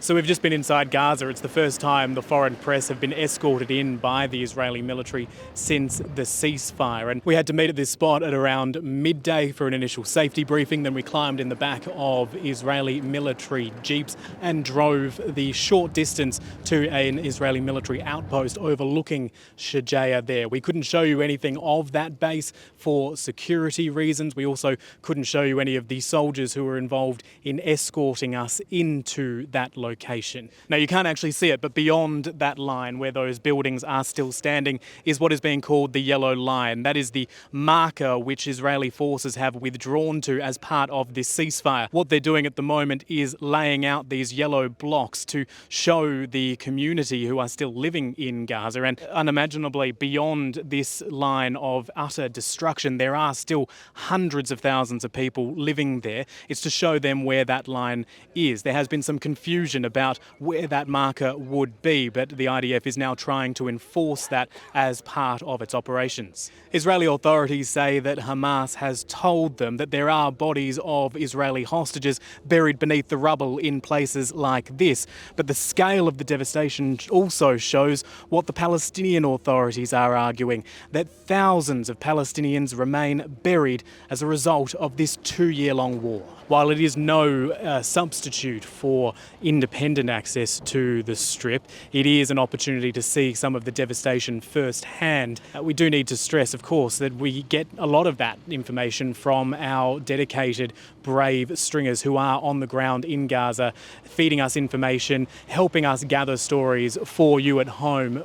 So we've just been inside Gaza. It's the first time the foreign press have been escorted in by the Israeli military since the ceasefire. And we had to meet at this spot at around midday for an initial safety briefing. Then we climbed in the back of Israeli military jeeps and drove the short distance to an Israeli military outpost overlooking Shujaa there. We couldn't show you anything of that base for security reasons. We also couldn't show you any of the soldiers who were involved in escorting us into that location. Now, you can't actually see it, but beyond that line where those buildings are still standing is what is being called the yellow line. That is the marker which Israeli forces have withdrawn to as part of this ceasefire. What they're doing at the moment is laying out these yellow blocks to show the community who are still living in Gaza. And unimaginably beyond this line of utter destruction, there are still hundreds of thousands of people living there. It's to show them where that line is. There has been some confusion about where that marker would be, but the IDF is now trying to enforce that as part of its operations. Israeli authorities say that Hamas has told them that there are bodies of Israeli hostages buried beneath the rubble in places like this, but the scale of the devastation also shows what the Palestinian authorities are arguing, that thousands of Palestinians remain buried as a result of this 2-year-long war. While it is no substitute for independent access to the Strip, it is an opportunity to see some of the devastation firsthand. We do need to stress, of course, that we get a lot of that information from our dedicated, brave stringers who are on the ground in Gaza, feeding us information, helping us gather stories for you at home